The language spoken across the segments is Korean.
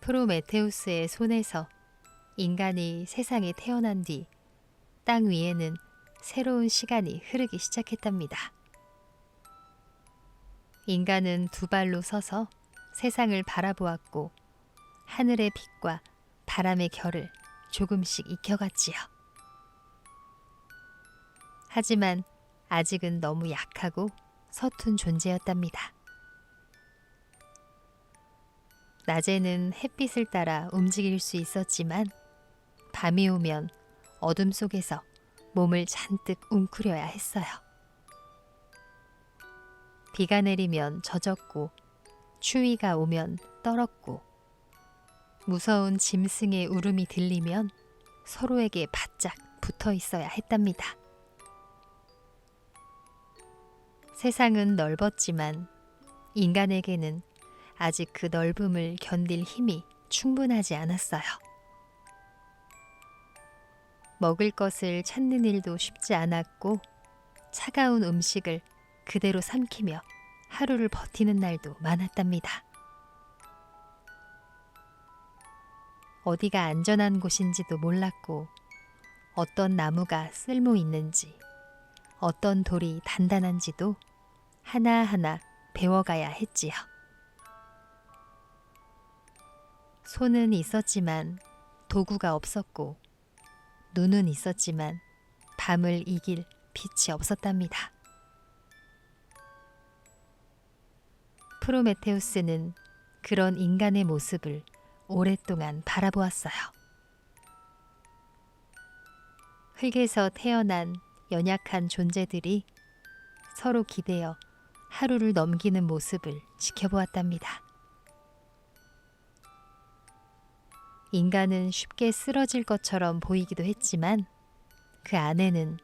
프로메테우스의 손에서 인간이 세상에 태어난 뒤 땅 위에는 새로운 시간이 흐르기 시작했답니다. 인간은 두 발로 서서 세상을 바라보았고 하늘의 빛과 바람의 결을 조금씩 익혀갔지요. 하지만 아직은 너무 약하고 서툰 존재였답니다. 낮에는 햇빛을 따라 움직일 수 있었지만 밤이 오면 어둠 속에서 몸을 잔뜩 웅크려야 했어요. 비가 내리면 젖었고 추위가 오면 떨었고 무서운 짐승의 울음이 들리면 서로에게 바짝 붙어 있어야 했답니다. 세상은 넓었지만 인간에게는 아직 그 넓음을 견딜 힘이 충분하지 않았어요. 먹을 것을 찾는 일도 쉽지 않았고 차가운 음식을 그대로 삼키며 하루를 버티는 날도 많았답니다. 어디가 안전한 곳인지도 몰랐고 어떤 나무가 쓸모 있는지 어떤 돌이 단단한지도 하나하나 배워가야 했지요. 손은 있었지만 도구가 없었고 눈은 있었지만 밤을 이길 빛이 없었답니다. 프로메테우스는 그런 인간의 모습을 오랫동안 바라보았어요. 흙에서 태어난 연약한 존재들이 서로 기대어 하루를 넘기는 모습을 지켜보았답니다. 인간은 쉽게 쓰러질 것처럼 보이기도 했지만 그 안에는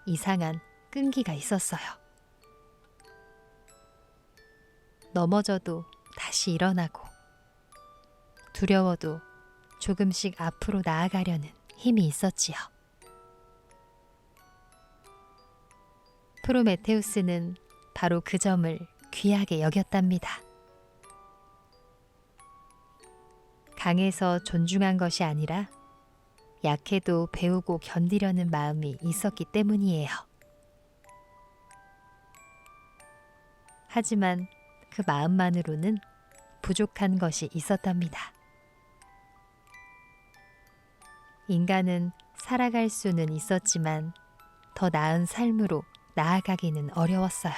이상한 끈기가 있었어요. 넘어져도 다시 일어나고 두려워도 조금씩 앞으로 나아가려는 힘이 있었지요. 프로메테우스는 바로 그 점을 귀하게 여겼답니다. 강해서 존중한 것이 아니라 약해도 배우고 견디려는 마음이 있었기 때문이에요. 하지만 그 마음만으로는 부족한 것이 있었답니다. 인간은 살아갈 수는 있었지만 더 나은 삶으로 나아가기는 어려웠어요.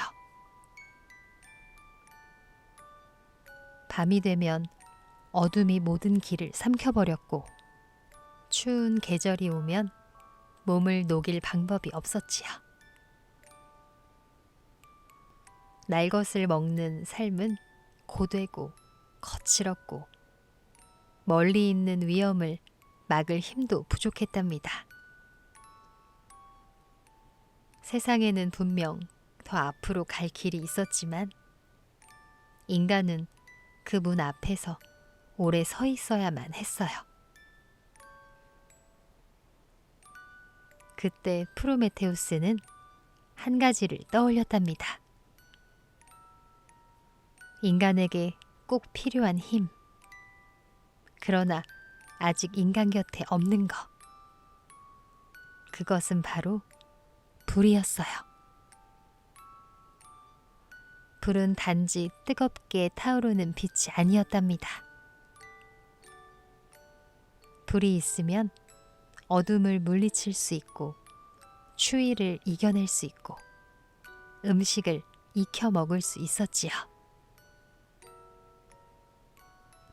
밤이 되면 어둠이 모든 길을 삼켜버렸고 추운 계절이 오면 몸을 녹일 방법이 없었지요. 날 것을 먹는 삶은 고되고 거칠었고 멀리 있는 위험을 막을 힘도 부족했답니다. 세상에는 분명 더 앞으로 갈 길이 있었지만 인간은 그 문 앞에서 오래 서 있어야만 했어요. 그때 프로메테우스는 한 가지를 떠올렸답니다. 인간에게 꼭 필요한 힘, 그러나 아직 인간 곁에 없는 것, 그것은 바로 불이었어요. 불은 단지 뜨겁게 타오르는 빛이 아니었답니다. 불이 있으면 어둠을 물리칠 수 있고 추위를 이겨낼 수 있고 음식을 익혀 먹을 수 있었지요.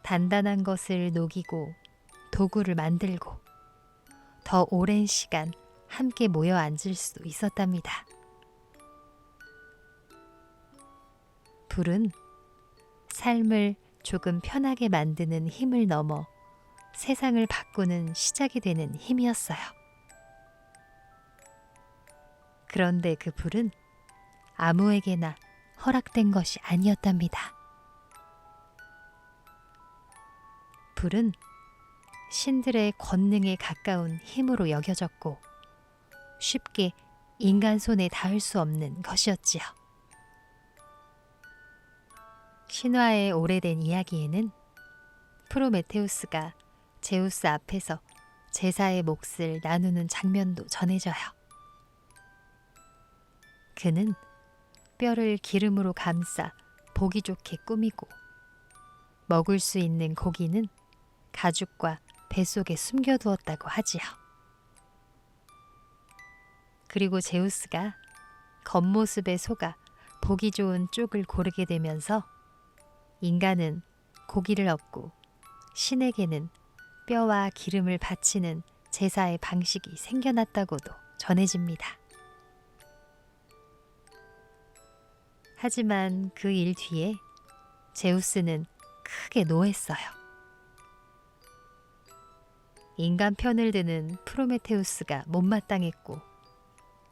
단단한 것을 녹이고 도구를 만들고 더 오랜 시간 함께 모여 앉을 수도 있었답니다. 불은 삶을 조금 편하게 만드는 힘을 넘어 세상을 바꾸는 시작이 되는 힘이었어요. 그런데 그 불은 아무에게나 허락된 것이 아니었답니다. 불은 신들의 권능에 가까운 힘으로 여겨졌고 쉽게 인간 손에 닿을 수 없는 것이었지요. 신화의 오래된 이야기에는 프로메테우스가 제우스 앞에서 제사의 몫을 나누는 장면도 전해져요. 그는 뼈를 기름으로 감싸 보기 좋게 꾸미고 먹을 수 있는 고기는 가죽과 뱃속에 숨겨두었다고 하지요. 그리고 제우스가 겉모습에 속아 보기 좋은 쪽을 고르게 되면서 인간은 고기를 얻고 신에게는 뼈와 기름을 바치는 제사의 방식이 생겨났다고도 전해집니다. 하지만 그 일 뒤에 제우스는 크게 노했어요. 인간 편을 드는 프로메테우스가 못마땅했고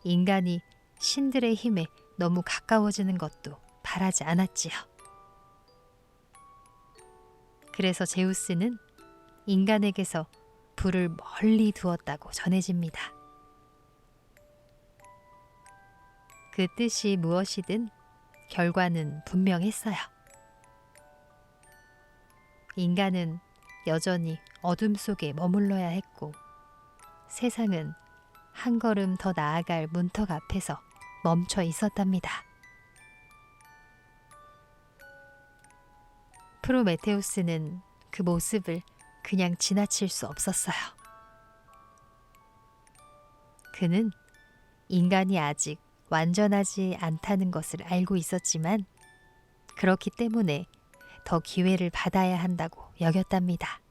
인간이 신들의 힘에 너무 가까워지는 것도 바라지 않았지요. 그래서 제우스는 인간에게서 불을 멀리 두었다고 전해집니다. 그 뜻이 무엇이든 결과는 분명했어요. 인간은 여전히 어둠 속에 머물러야 했고 세상은 한 걸음 더 나아갈 문턱 앞에서 멈춰 있었답니다. 프로메테우스는 그 모습을 그냥 지나칠 수 없었어요. 그는 인간이 아직 완전하지 않다는 것을 알고 있었지만 그렇기 때문에 더 기회를 받아야 한다고 여겼답니다.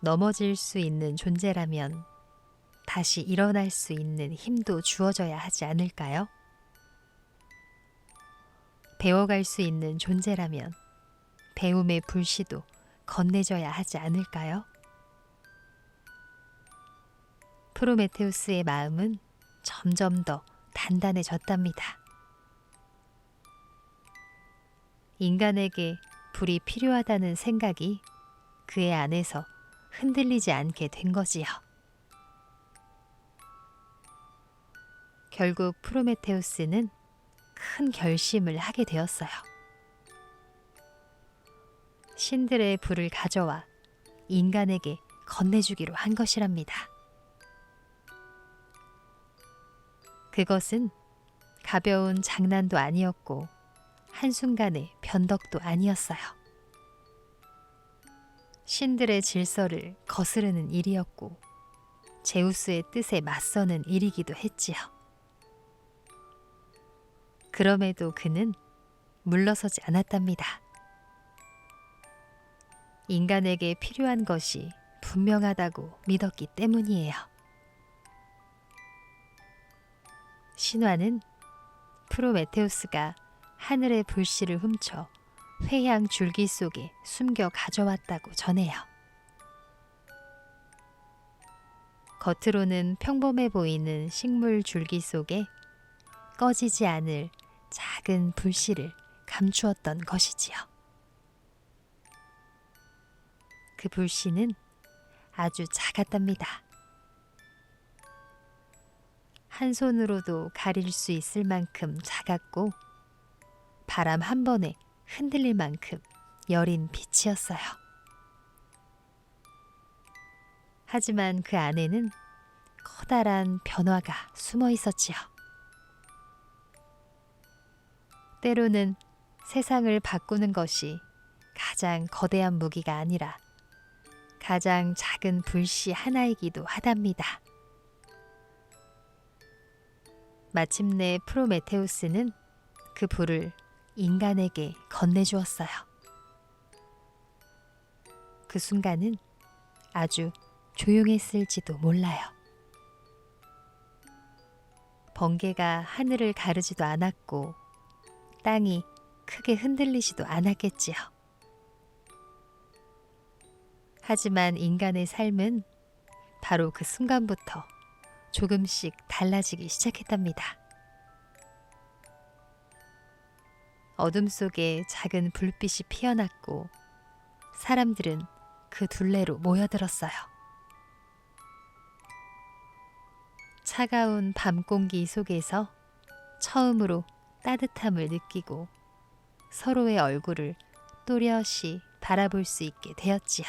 넘어질 수 있는 존재라면 다시 일어날 수 있는 힘도 주어져야 하지 않을까요? 배워갈 수 있는 존재라면 배움의 불씨도 건네져야 하지 않을까요? 프로메테우스의 마음은 점점 더 단단해졌답니다. 인간에게 불이 필요하다는 생각이 그의 안에서 흔들리지 않게 된 거지요. 결국 프로메테우스는 큰 결심을 하게 되었어요. 신들의 불을 가져와 인간에게 건네주기로 한 것이랍니다. 그것은 가벼운 장난도 아니었고 한순간의 변덕도 아니었어요. 신들의 질서를 거스르는 일이었고 제우스의 뜻에 맞서는 일이기도 했지요. 그럼에도 그는 물러서지 않았답니다. 인간에게 필요한 것이 분명하다고 믿었기 때문이에요. 신화는 프로메테우스가 하늘의 불씨를 훔쳐 회양 줄기 속에 숨겨 가져왔다고 전해요. 겉으로는 평범해 보이는 식물 줄기 속에 꺼지지 않을 작은 불씨를 감추었던 것이지요. 그 불씨는 아주 작았답니다. 한 손으로도 가릴 수 있을 만큼 작았고 바람 한 번에 흔들릴 만큼 여린 빛이었어요. 하지만 그 안에는 커다란 변화가 숨어 있었지요. 때로는 세상을 바꾸는 것이 가장 거대한 무기가 아니라 가장 작은 불씨 하나이기도 하답니다. 마침내 프로메테우스는 그 불을 인간에게 건네주었어요. 그 순간은 아주 조용했을지도 몰라요. 번개가 하늘을 가르지도 않았고 땅이 크게 흔들리지도 않았겠지요. 하지만 인간의 삶은 바로 그 순간부터 조금씩 달라지기 시작했답니다. 어둠 속에 작은 불빛이 피어났고 사람들은 그 둘레로 모여들었어요. 차가운 밤 공기 속에서 처음으로 따뜻함을 느끼고 서로의 얼굴을 또렷이 바라볼 수 있게 되었지요.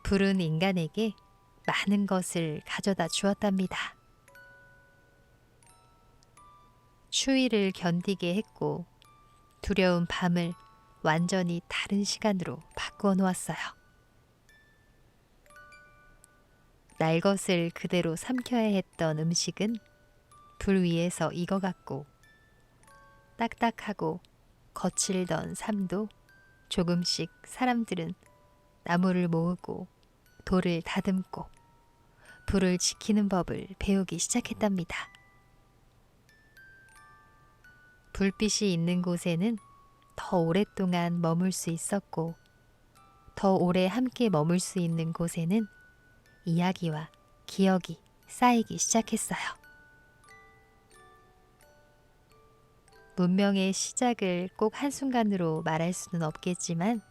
불은 인간에게 많은 것을 가져다 주었답니다. 추위를 견디게 했고 두려운 밤을 완전히 다른 시간으로 바꾸어 놓았어요. 날 것을 그대로 삼켜야 했던 음식은 불 위에서 익어갔고 딱딱하고 거칠던 삶도 조금씩 사람들은 나무를 모으고 돌을 다듬고 불을 지키는 법을 배우기 시작했답니다. 불빛이 있는 곳에는 더 오랫동안 머물 수 있었고 더 오래 함께 머물 수 있는 곳에는 이야기와 기억이 쌓이기 시작했어요. 문명의 시작을 꼭 한순간으로 말할 수는 없겠지만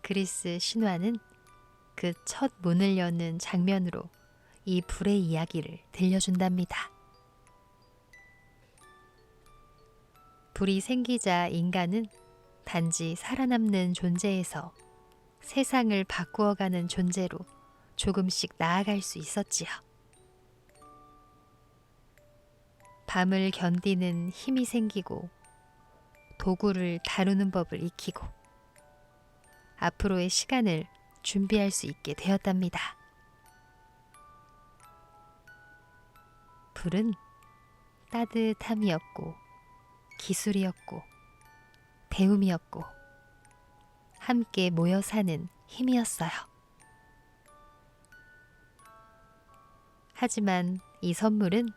그리스 신화는 그 첫 문을 여는 장면으로 이 불의 이야기를 들려준답니다. 불이 생기자 인간은 단지 살아남는 존재에서 세상을 바꾸어가는 존재로 조금씩 나아갈 수 있었지요. 밤을 견디는 힘이 생기고 도구를 다루는 법을 익히고 앞으로의 시간을 준비할 수 있게 되었답니다. 불은 따뜻함이었고 기술이었고 배움이었고 함께 모여 사는 힘이었어요. 하지만 이 선물은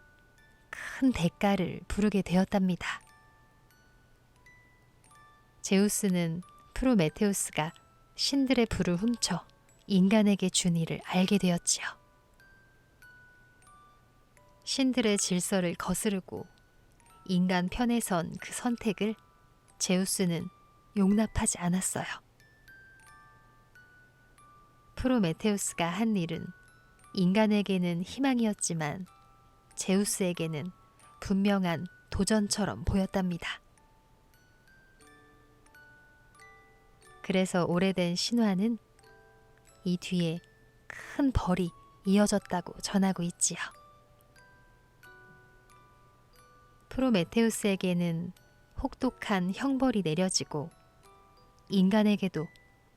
큰 대가를 부르게 되었답니다. 제우스는 프로메테우스가 신들의 불을 훔쳐 인간에게 준 일을 알게 되었지요. 신들의 질서를 거스르고 인간 편에 선 그 선택을 제우스는 용납하지 않았어요. 프로메테우스가 한 일은 인간에게는 희망이었지만 제우스에게는 분명한 도전처럼 보였답니다. 그래서 오래된 신화는 이 뒤에 큰 벌이 이어졌다고 전하고 있지요. 프로메테우스에게는 혹독한 형벌이 내려지고 인간에게도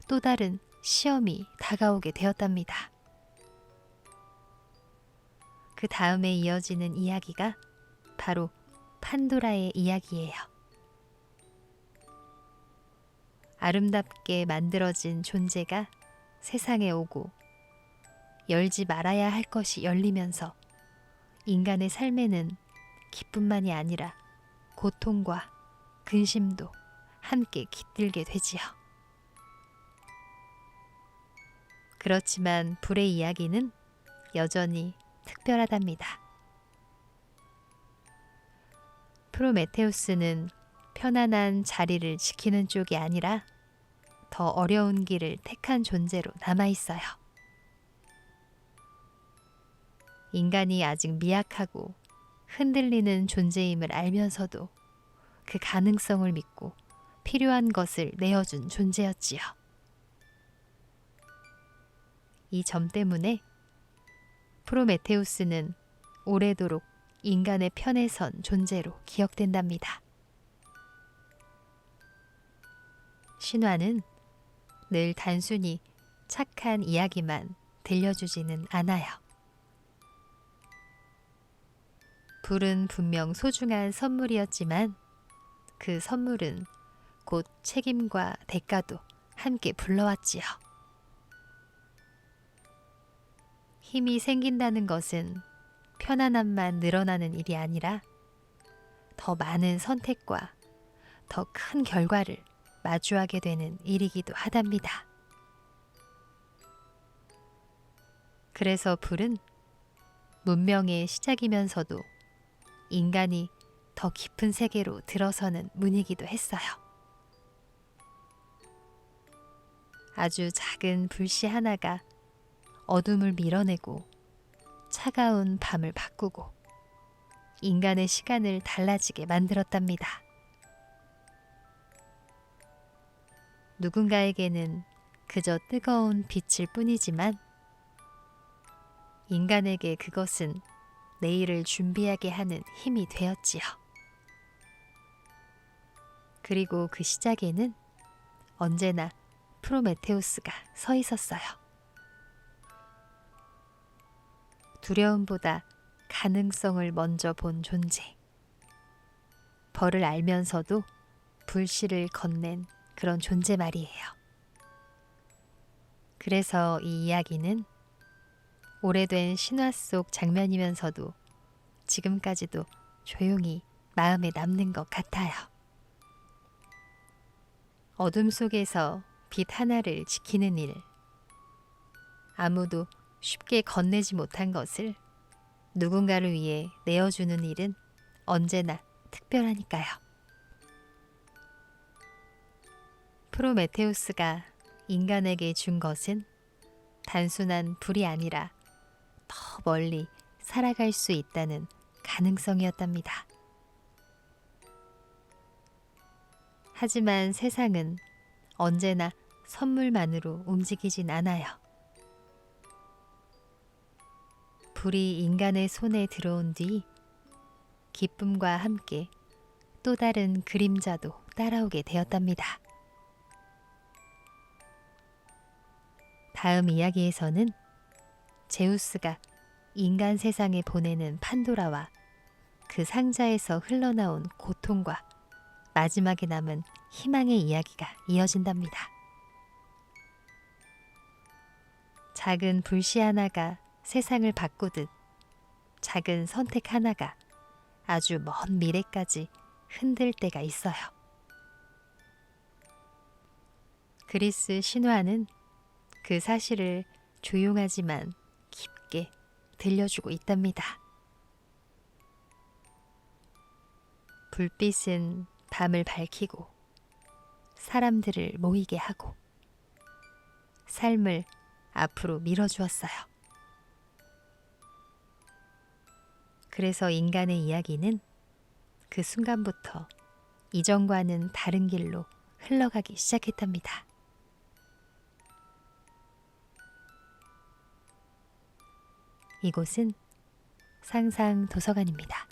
또 다른 시험이 다가오게 되었답니다. 그 다음에 이어지는 이야기가 바로 판도라의 이야기예요. 아름답게 만들어진 존재가 세상에 오고 열지 말아야 할 것이 열리면서 인간의 삶에는 기쁨만이 아니라 고통과 근심도 함께 깃들게 되지요. 그렇지만 불의 이야기는 여전히 특별하답니다. 프로메테우스는 편안한 자리를 지키는 쪽이 아니라 더 어려운 길을 택한 존재로 남아있어요. 인간이 아직 미약하고 흔들리는 존재임을 알면서도 그 가능성을 믿고 필요한 것을 내어준 존재였지요. 이 점 때문에 프로메테우스는 오래도록 인간의 편에 선 존재로 기억된답니다. 신화는 늘 단순히 착한 이야기만 들려주지는 않아요. 불은 분명 소중한 선물이었지만 그 선물은 곧 책임과 대가도 함께 불러왔지요. 힘이 생긴다는 것은 편안함만 늘어나는 일이 아니라 더 많은 선택과 더 큰 결과를 마주하게 되는 일이기도 하답니다. 그래서 불은 문명의 시작이면서도 인간이 더 깊은 세계로 들어서는 문이기도 했어요. 아주 작은 불씨 하나가 어둠을 밀어내고 차가운 밤을 바꾸고 인간의 시간을 달라지게 만들었답니다. 누군가에게는 그저 뜨거운 빛일 뿐이지만 인간에게 그것은 내일을 준비하게 하는 힘이 되었지요. 그리고 그 시작에는 언제나 프로메테우스가 서 있었어요. 두려움보다 가능성을 먼저 본 존재. 벌을 알면서도 불씨를 건넨 그런 존재 말이에요. 그래서 이 이야기는 오래된 신화 속 장면이면서도 지금까지도 조용히 마음에 남는 것 같아요. 어둠 속에서 빛 하나를 지키는 일. 아무도 쉽게 건네지 못한 것을 누군가를 위해 내어주는 일은 언제나 특별하니까요. 프로메테우스가 인간에게 준 것은 단순한 불이 아니라 더 멀리 살아갈 수 있다는 가능성이었답니다. 하지만 세상은 언제나 선물만으로 움직이진 않아요. 불이 인간의 손에 들어온 뒤 기쁨과 함께 또 다른 그림자도 따라오게 되었답니다. 다음 이야기에서는 제우스가 인간 세상에 보내는 판도라와 그 상자에서 흘러나온 고통과 마지막에 남은 희망의 이야기가 이어진답니다. 작은 불씨 하나가 세상을 바꾸듯 작은 선택 하나가 아주 먼 미래까지 흔들 때가 있어요. 그리스 신화는 그 사실을 조용하지만 깊게 들려주고 있답니다. 불빛은 밤을 밝히고 사람들을 모이게 하고 삶을 앞으로 밀어주었어요. 그래서 인간의 이야기는 그 순간부터 이전과는 다른 길로 흘러가기 시작했답니다. 이곳은 상상도서관입니다.